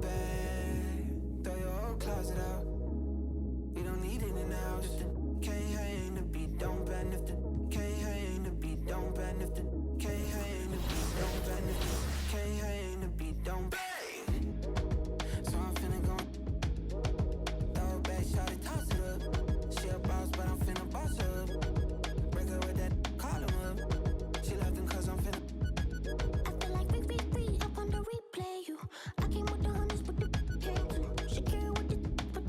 bag, throw your whole closet out. We don't need it in the house. If the can't hang, the beat don't bend. If the can't hang, the beat don't bend. If the can't hang, the beat don't bend. If the can't hang, the beat don't bang. So I'm finna go throw it back, shot it, toss it up. She a boss, but I'm finna boss her up. Break her with that, call him up. She left him cause I'm finna. I feel like free up on the replay. You, I came with the hundreds, but the came too. Shakira with the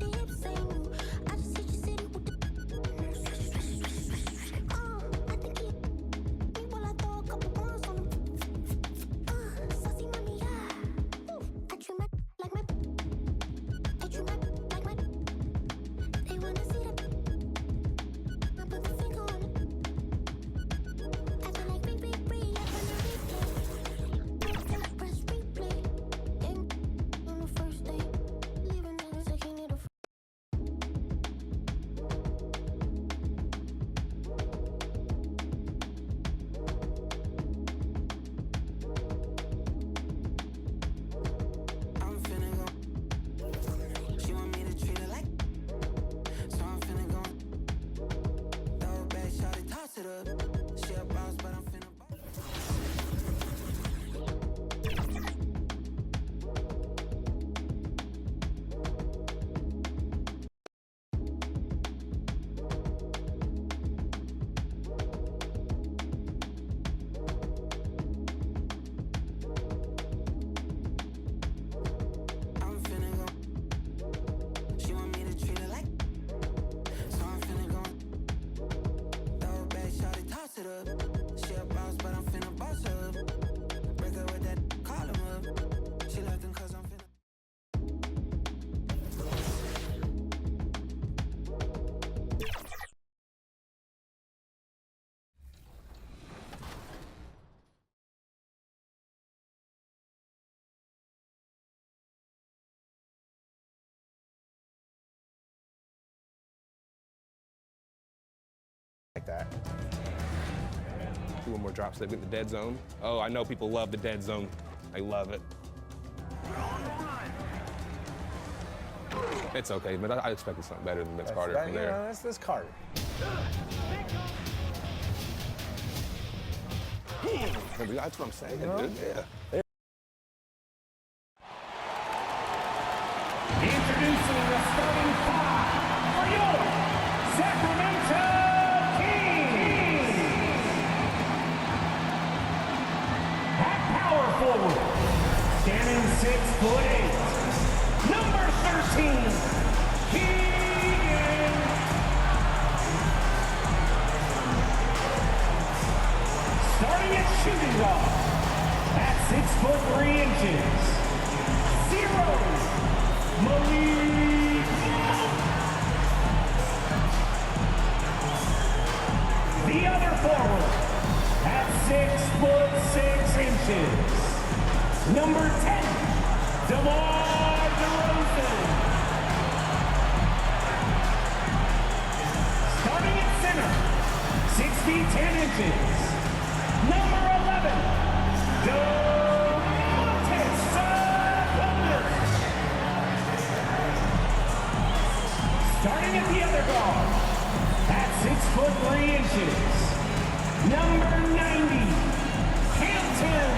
hips ain't new. I just hit your city with the. I think he me while I throw a couple ones on him. Saucy mommy, yeah. Ooh, I treat my like my. I treat my like my. They wanna see the. I put the finger on it. I feel like free up on the replay. Press replay. Ain't on the first day. Leaving niggas like he need a. I'm finna go. She want me to treat her like. So I'm finna go. Throw it back, shot it, toss it up. She a boss, but I'm finna boss. I'm finna go. She want me to treat her like. So I'm finna go. Throw it back, shot it, toss it up. She a boss, but I'm finna boss her up. Break her with that, call him up. She left him cause I'm finna. Like that. Two more drops. They've got the dead zone. Oh, I know people love the dead zone. They love it. It's okay, but I expected something better than Vince Carter from there. That's this Carter. That's what I'm saying, You know? dude. Yeah. Introducing the starting five for your Sacramento Kings. At power forward, standing 6'8", number 13, Keegan. Starting at shooting guard, at 6'3", 0. Malik Monk. The other forward at 6'6", number 10, DeMar DeRozan. Starting at center, 6 feet 10 inches, number 11, Domantas Sabonis. Starting at the other guard, at 6'3", number 90, Hampton.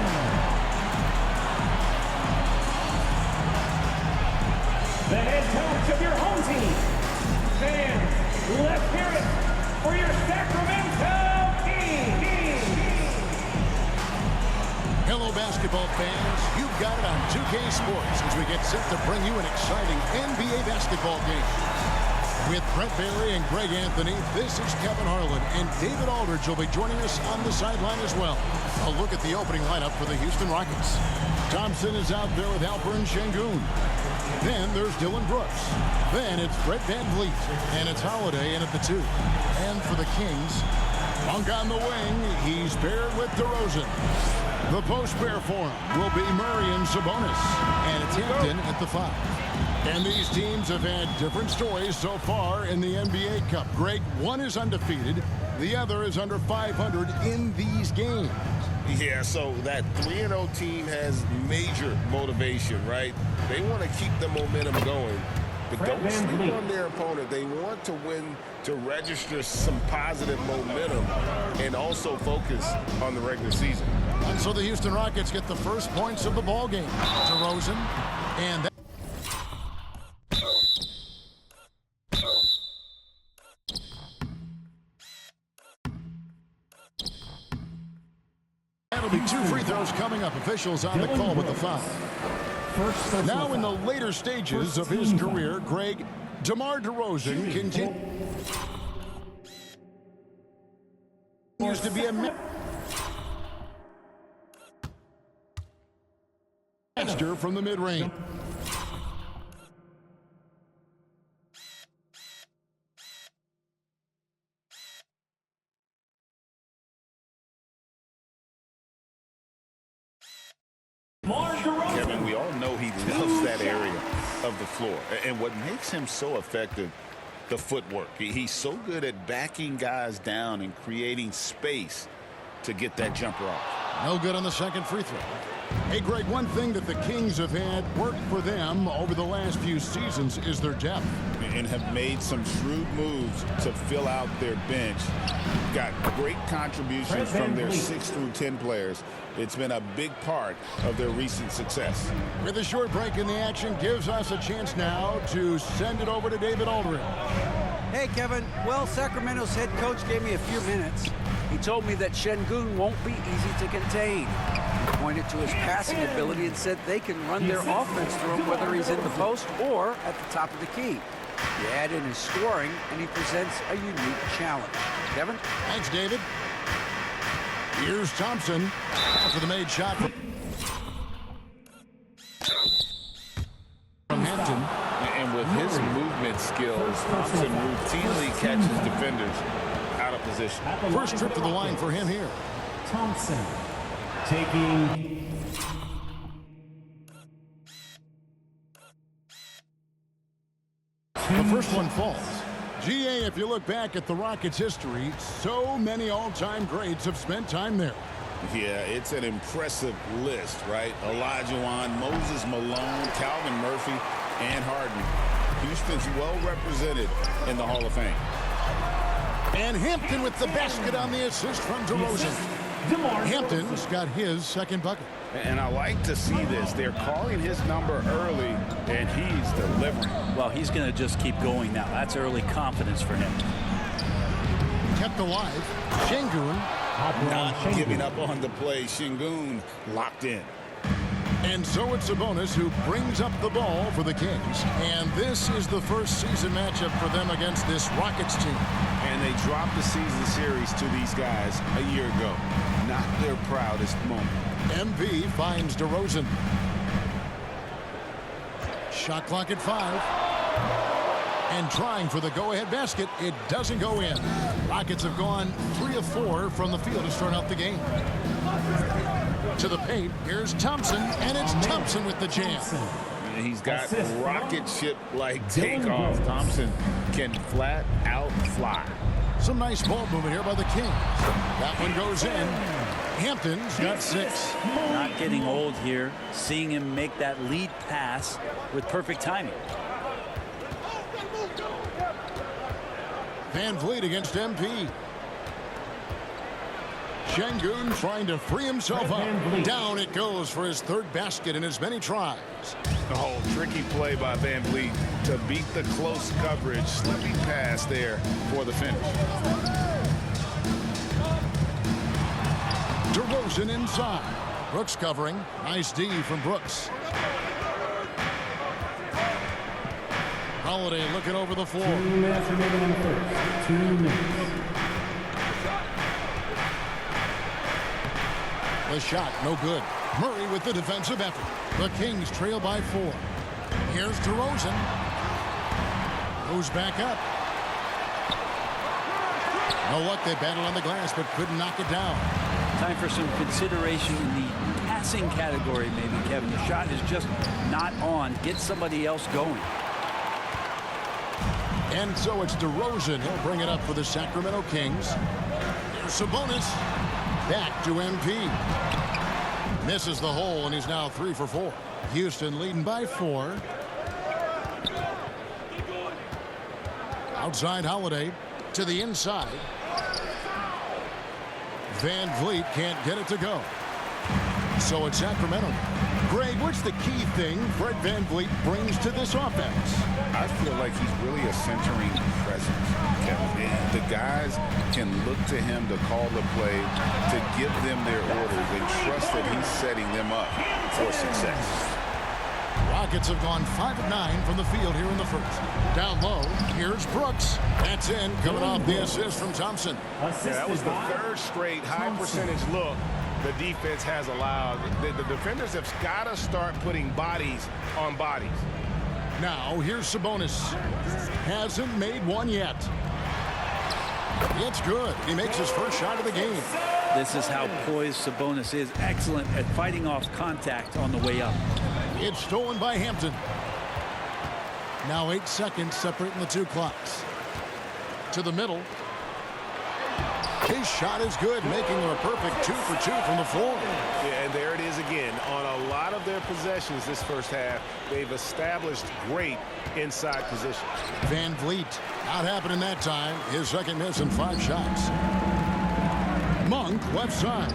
The head coach of your home team. Fans, let's hear it for your Sacramento Kings. Hello, basketball fans. You've got it on 2K Sports as we get set to bring you an exciting NBA basketball game. With Brett Barry and Greg Anthony, this is Kevin Harlan, and David Aldridge will be joining us on the sideline as well. A look at the opening lineup for the Houston Rockets. Thompson is out there with Alperen Şengün. Then there's Dylan Brooks. Then it's Fred VanVleet, and it's Holiday in at the 2. And for the Kings, Monk on the wing. He's paired with DeRozan. The post pair for him will be Murray and Sabonis, and it's Hampton at the 5. And these teams have had different stories so far in the NBA Cup. Greg, one is undefeated. The other is under 500 in these games. Yeah, so that 3-0 team has major motivation, right? They want to keep the momentum going, but don't sleep on their opponent. They want to win to register some positive momentum and also focus on the regular season. And so the Houston Rockets get the first points of the ball game. DeRozan, and that that'll be 2 free throws coming up. Officials on the call with the foul. Now in the later stages of his career, DeMar DeRozan continues to be a master from the mid-range. Kevin, we all know he loves that area of the floor. And what makes him so effective, the footwork. He's so good at backing guys down and creating space to get that jumper off. No good on the second free throw. Hey, Greg, one thing that the Kings have had work for them over the last few seasons is their depth. And have made some shrewd moves to fill out their bench. Got great contributions from their 6 through 10 players. It's been a big part of their recent success. With a short break in the action, gives us a chance now to send it over to David Aldridge. Hey, Kevin. Well, Sacramento's head coach gave me a few minutes. He told me that Şengün won't be easy to contain. He pointed to his passing ability and said they can run their offense through him whether he's in the post or at the top of the key. You add in his scoring, and he presents a unique challenge. Kevin? Thanks, David. Here's Thompson after the made shot from Hampton. And with his movement skills, Thompson routinely catches defenders out of position. First trip to the line for him here. Thompson taking The first one falls. GA, if you look back at the Rockets' history, so many all-time greats have spent time there. Yeah, it's an impressive list, right? Olajuwon, Moses Malone, Calvin Murphy, and Harden. Houston's well represented in the Hall of Fame. And Hampton with the basket on the assist from DeRozan. Hampton's got his second bucket. And I like to see this. They're calling his number early, and he's delivering. Well, he's going to just keep going now. That's early confidence for him. Kept alive. Şengün. Not giving up on the play. Şengün locked in. And so it's Sabonis who brings up the ball for the Kings. And this is the first season matchup for them against this Rockets team. And they dropped the season series to these guys a year ago. Not their proudest moment. MV finds DeRozan. Shot clock at 5. And trying for the go-ahead basket, it doesn't go in. Rockets have gone 3 of 4 from the field to start out the game. To the paint, here's Thompson, and it's Thompson with the jam. He's got rocket ship-like takeoff. Thompson can flat out fly. Some nice ball movement here by the Kings. That one goes in. Hampton's got 6. Not getting old here. Seeing him make that lead pass with perfect timing. Van Vliet against MP. Şengün trying to free himself up. Down it goes for his third basket in as many tries. Oh, tricky play by Van Vliet to beat the close coverage. Slipping pass there for the finish. DeRozan inside. Brooks covering. Nice D from Brooks. Holiday looking over the floor. 2 minutes remaining in the first. 2 minutes. The shot, no good. Murray with the defensive effort. The Kings trail by 4. Here's DeRozan. Goes back up. No luck, they battled on the glass, but couldn't knock it down. Time for some consideration in the passing category, maybe, Kevin. The shot is just not on. Get somebody else going. And so it's DeRozan. He'll bring it up for the Sacramento Kings. Here's Sabonis. Back to MP. Misses the hole, and he's now 3 for 4. Houston leading by 4. Outside Holiday to the inside. Van Vliet can't get it to go. So it's Sacramento. Greg, what's the key thing Fred Van Vliet brings to this offense? I feel like he's really a centering presence, Kevin. The guys can look to him to call the play, to give them their orders, and trust that he's setting them up for success. Rockets have gone 5 of 9 from the field here in the first. Down low, here's Brooks. That's in, coming off the assist from Thompson. Yeah, that was the third straight high percentage look the defense has allowed. The defenders have got to start putting bodies on bodies. Now, here's Sabonis. Hasn't made one yet. It's good. He makes his first shot of the game. This is how poised Sabonis is. Excellent at fighting off contact on the way up. It's stolen by Hampton. Now 8 seconds separating the two clocks. To the middle. His shot is good, making him a perfect 2 for 2 from the floor. Yeah, and there it is again. On a lot of their possessions this first half, they've established great inside positions. Van Vliet, not happening that time. His second miss in 5 shots. Monk, left side.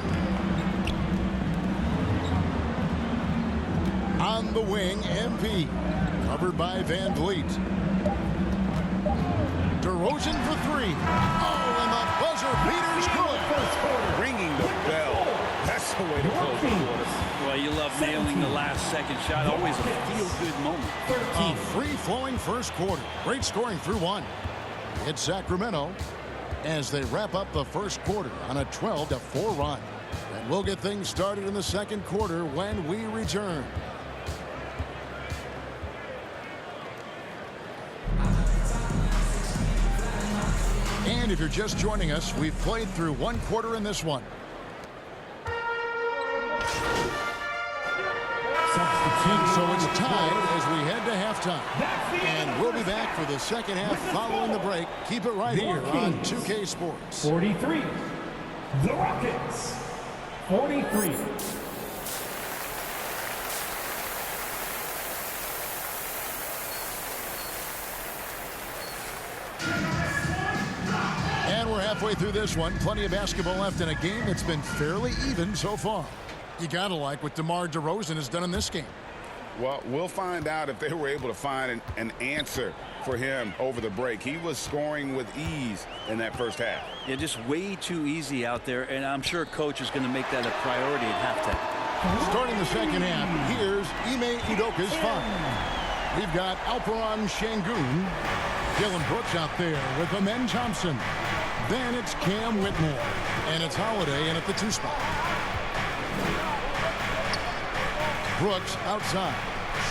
On the wing, MP. Covered by Van Vliet. DeRozan for 3. Oh, and the buzzer beater's good. Ringing the bell. That's the way to close the quarter. Well, you love nailing the last second shot. Always a feel-good moment. A free-flowing first quarter. Great scoring through 1. It's Sacramento as they wrap up the first quarter on a 12-4 run. And we'll get things started in the second quarter when we return. And if you're just joining us, we've played through 1 quarter in this one. So it's tied as we head to halftime. And we'll be back for the second half following the break. Keep it right here on 2K Sports. 43. The Rockets. 43. And we're halfway through this one. Plenty of basketball left in a game that's been fairly even so far. You gotta like what DeMar DeRozan has done in this game. Well, we'll find out if they were able to find an answer for him over the break. He was scoring with ease in that first half. Yeah, just way too easy out there, and I'm sure coach is going to make that a priority at halftime. Starting the second half, here's Ime Udoka's 5. We've got Alperen Şengün, Dylan Brooks out there with Amen Thompson. Then it's Cam Whitmore, and it's Holiday in at the 2 spot. Brooks outside,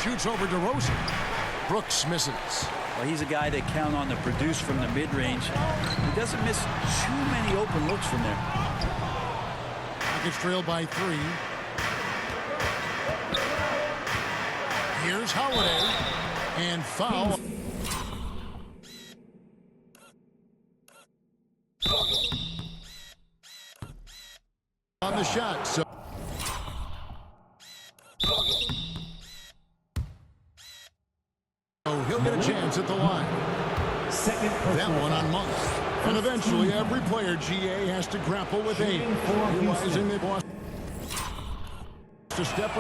shoots over DeRozan. Brooks misses. Well, he's a guy they count on to produce from the mid-range. He doesn't miss too many open looks from there. Rockets trailed by 3. Here's Holiday, and foul. On the shot, so he'll get a chance at the line. That one on Monk. And eventually every player GA has to grapple with aim, realizing they've lost to step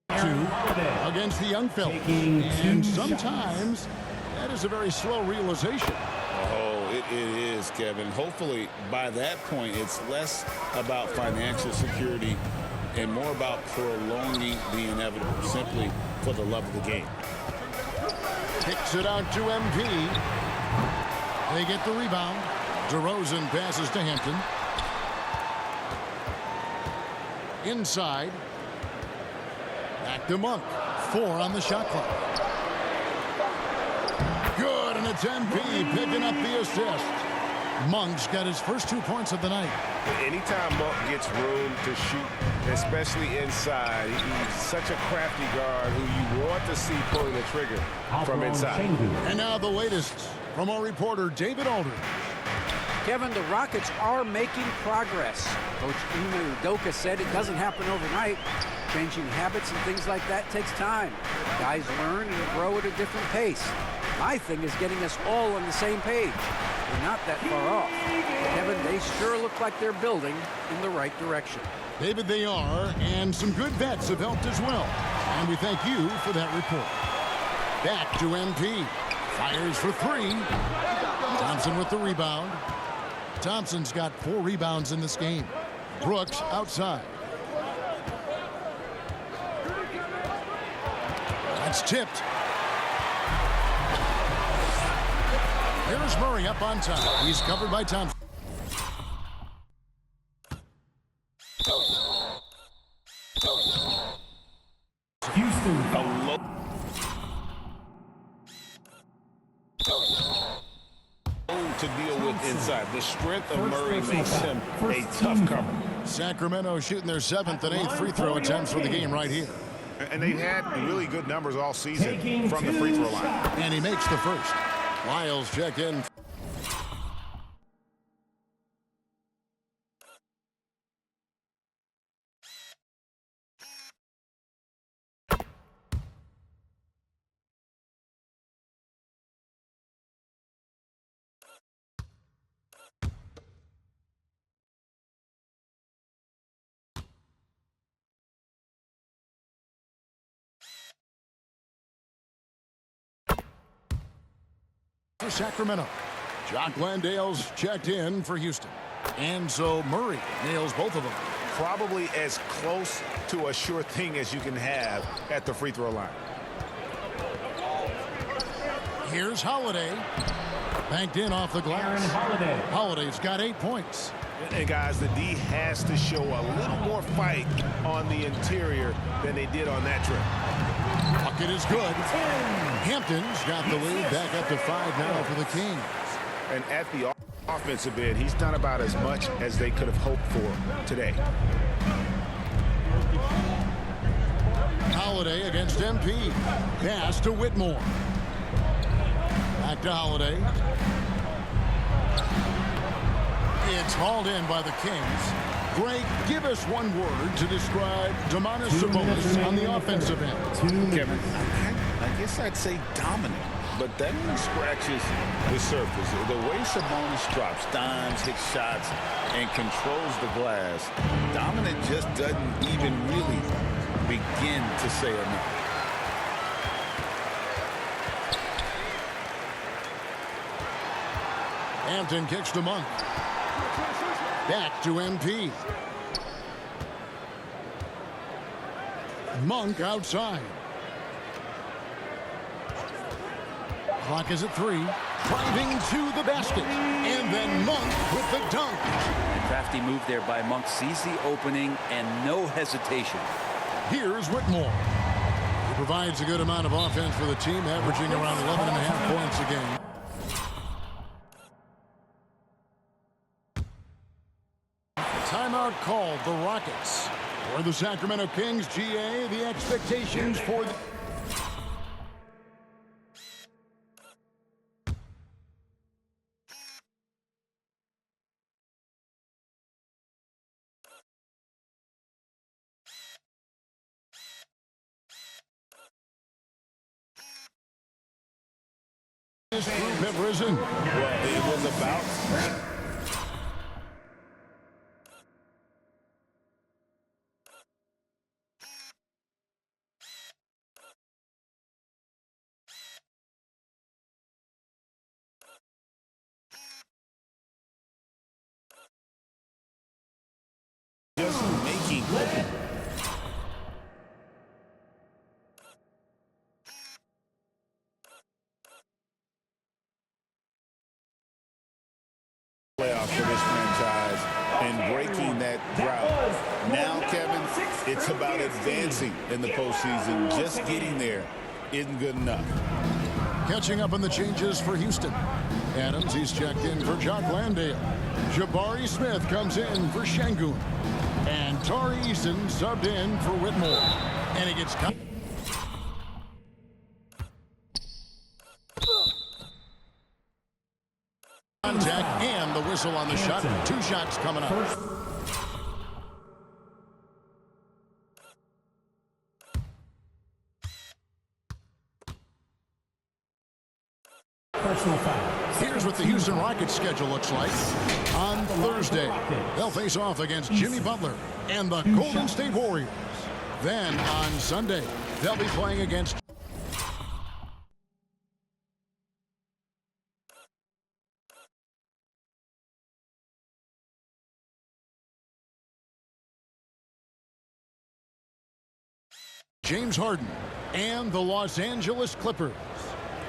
two against the young fella. And sometimes that is a very slow realization. Oh, it is, Kevin. Hopefully, by that point, it's less about financial security and more about prolonging the inevitable, simply for the love of the game. Kicks it out to MP. They get the rebound. DeRozan passes to Hampton. Inside. Back to Monk. 4 on the shot clock. Good, and it's MP picking up the assist. Monk's got his first 2 points of the night. Anytime Monk gets room to shoot, especially inside, he's such a crafty guard who you want to see pulling the trigger from inside. And now the latest from our reporter, David Aldridge. Kevin, the Rockets are making progress. Coach Ime Udoka said it doesn't happen overnight. Changing habits and things like that takes time. Guys learn and grow at a different pace. My thing is getting us all on the same page. We're not that far off. Kevin, they sure look like they're building in the right direction. David, they are, and some good vets have helped as well. And we thank you for that report. Back to MP. Fires for three. Thompson with the rebound. Thompson's got 4 rebounds in this game. Brooks outside. That's tipped. Here's Murray up on top. He's covered by Thompson. Houston. To deal with inside. The strength of Murray makes him a tough cover. Sacramento shooting their 7th and 8th free throw attempts for the game right here. And they've had really good numbers all season from the free throw line. And he makes the first. Lyles check in. For Sacramento. Jock Landale's checked in for Houston. And so Murray nails both of them. Probably as close to a sure thing as you can have at the free throw line. Here's Holiday. Banked in off the glass. Aaron Holiday. Holiday's got 8 points. And guys, the D has to show a little more fight on the interior than they did on that trip. Bucket is good. Hampton's got the lead back up to 5 now for the Kings. And at the offensive end, he's done about as much as they could have hoped for today. Holiday against MP. Pass to Whitmore. Back to Holiday. It's hauled in by the Kings. Greg, give us one word to describe Domantas Sabonis on the offensive end. Kevin, I guess I'd say dominant, but that one scratches the surface. The way Sabonis drops dimes, hits shots, and controls the glass, dominant just doesn't even really begin to say enough. Hampton kicks to Monk. Back to MP. Monk outside. Clock is at 3. Driving to the basket. And then Monk with the dunk. Crafty move there by Monk. Sees the opening and no hesitation. Here's Whitmore. He provides a good amount of offense for the team, averaging around 11.5 points a game. Timeout called the Rockets. For the Sacramento Kings, GA, the expectations for the... This group have risen. Well, it was about... just making playoff for this franchise and breaking that drought. Now, Kevin, it's about advancing in the postseason. Just getting there isn't good enough. Catching up on the changes for Houston. Adams, he's checked in for Jock Landale. Jabari Smith comes in for Şengün. And Tari Eason subbed in for Whitmore. And he gets cut. Contact and the whistle on the shot. 2 shots coming up. Personal foul. Here's what the Houston Rockets schedule looks like. On Thursday, they'll face off against Jimmy Butler and the Golden State Warriors. Then on Sunday, they'll be playing against James Harden and the Los Angeles Clippers.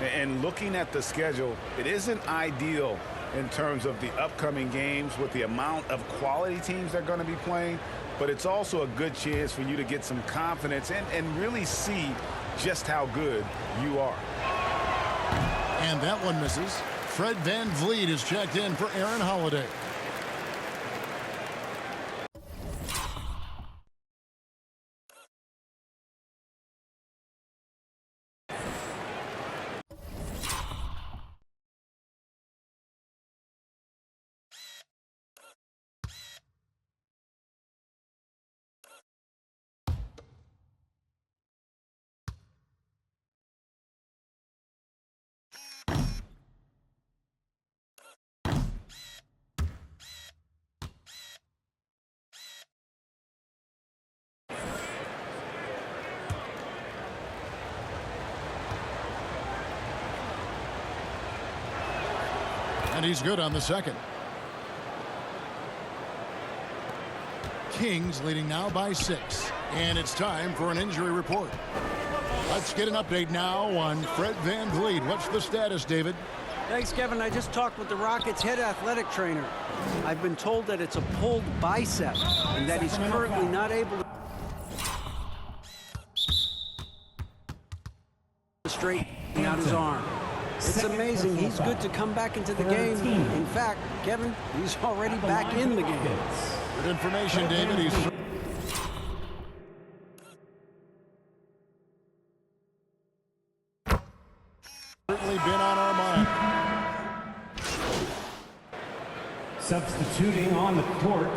And looking at the schedule, it isn't ideal in terms of the upcoming games with the amount of quality teams they're going to be playing, but it's also a good chance for you to get some confidence and really see just how good you are. And that one misses. Fred VanVleet is checked in for Aaron Holiday. And he's good on the second. Kings leading now by 6. And it's time for an injury report. Let's get an update now on Fred VanVleet. What's the status, David? Thanks, Kevin. I just talked with the Rockets' head athletic trainer. I've been told that it's a pulled bicep and that he's currently not able to straighten out his arm. It's amazing. He's good to come back into the game. In fact, Kevin, he's already back in the game. Good information, David. He's certainly been on our mind. Substituting on the court.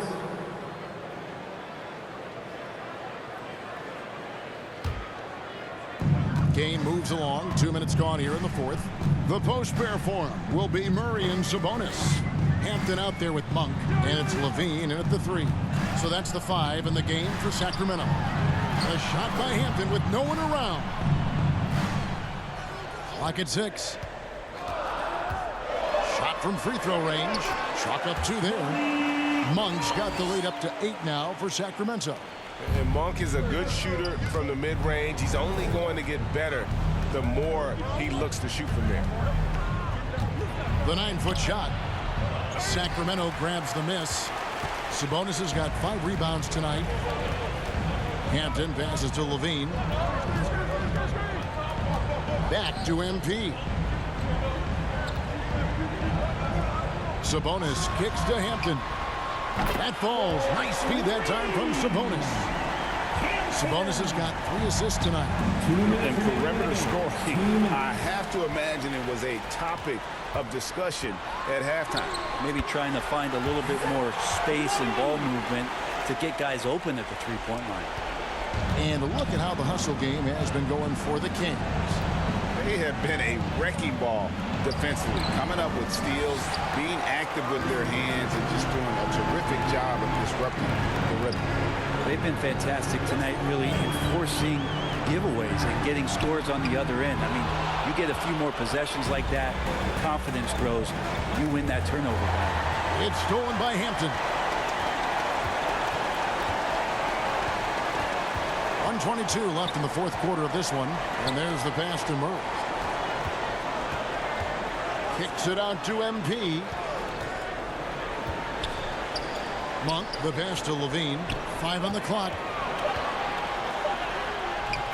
Game moves along. 2 minutes gone here in the fourth. The post pair form will be Murray and Sabonis. Hampton out there with Monk, and it's Levine in at the 3. So that's the 5 in the game for Sacramento. A shot by Hampton with no one around. Clock at 6. Shot from free throw range. Chalk up 2 there. Monk's got the lead up to 8 now for Sacramento. And Monk is a good shooter from the mid-range. He's only going to get better the more he looks to shoot from there. The 9-foot shot. Sacramento grabs the miss. Sabonis has got 5 rebounds tonight. Hampton passes to Levine. Back to MP. Sabonis kicks to Hampton. That falls. Nice speed that time from Sabonis. Sabonis has got 3 assists tonight. And perimeter scoring, I have to imagine it was a topic of discussion at halftime. Maybe trying to find a little bit more space and ball movement to get guys open at the three-point line. And look at how the hustle game has been going for the Kings. They have been a wrecking ball defensively, coming up with steals, being active with their hands, and just doing a terrific job of disrupting the rhythm. They've been fantastic tonight, really enforcing giveaways and getting scores on the other end. I mean, you get a few more possessions like that, confidence grows, you win that turnover battle. It's stolen by Hampton. 1:22 left in the fourth quarter of this one, and there's the pass to Murray. Kicks it out to MP. Monk, the pass to Levine. 5 on the clock.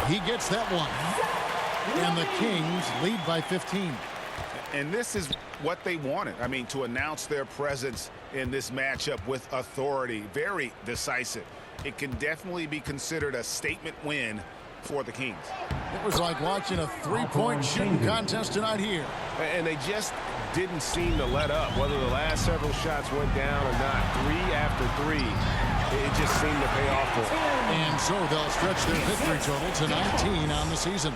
He gets that one. And the Kings lead by 15. And this is what they wanted. I mean, to announce their presence in this matchup with authority. Very decisive. It can definitely be considered a statement win for the Kings. It was like watching a 3-point shooting contest tonight here. And they just didn't seem to let up. Whether the last several shots went down or not, 3 after 3, it just seemed to pay off for them. And so they'll stretch their victory total to 19 on the season.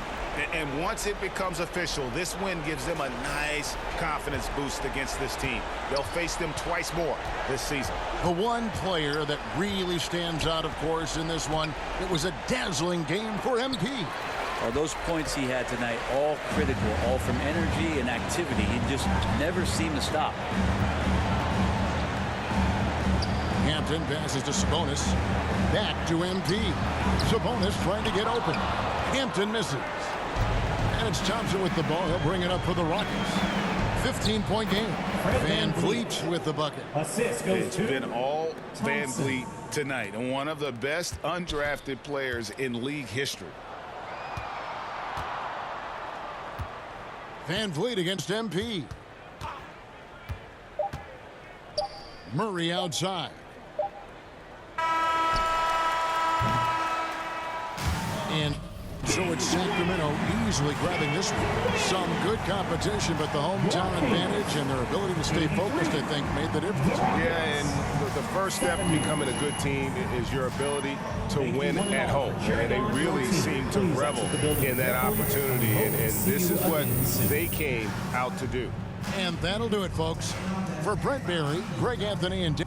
And once it becomes official, this win gives them a nice confidence boost against this team. They'll face them twice more this season. The one player that really stands out, of course, in this one, it was a dazzling game for MP. Well, those points he had tonight, all critical, all from energy and activity. He just never seemed to stop. Hampton passes to Sabonis. Back to MP. Sabonis trying to get open. Hampton misses. And it's Thompson with the ball. He'll bring it up for the Rockets. 15-point game. Van Vliet with the bucket. Assist goes It's to been all Van Thompson. Vliet tonight, and one of the best undrafted players in league history. Van Vliet against MP. Murray outside. And so it's Sacramento easily grabbing this one. Some good competition, but the hometown advantage and their ability to stay focused, I think, made the difference. Yeah, and the first step in becoming a good team is your ability to win at home. And they really seem to revel in that opportunity. And this is what they came out to do. And that'll do it, folks. For Brent Barry, Greg Anthony, and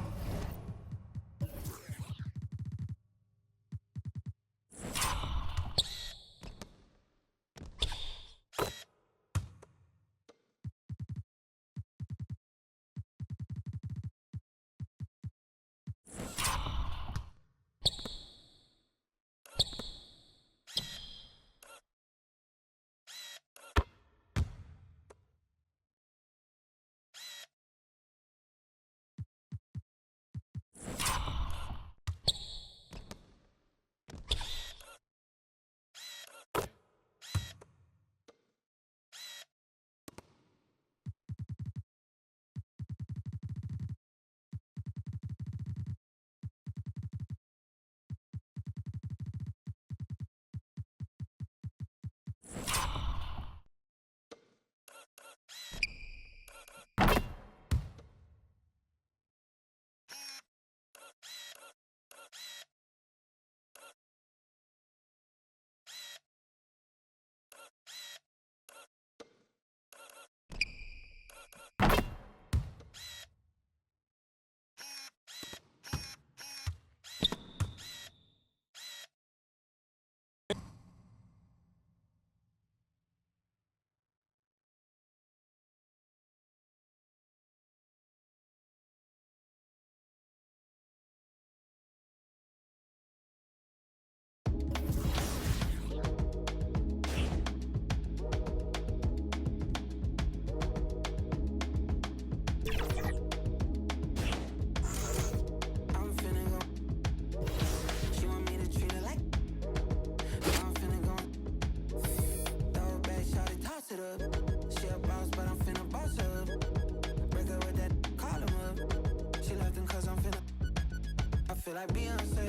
I'm finna go. She want me to treat her like. I'm finna go. Throw it back, shawty, toss it up. She a boss, but I'm finna boss her up. Break her with that, call him up. She left him cause I'm finna. I feel like Beyonce.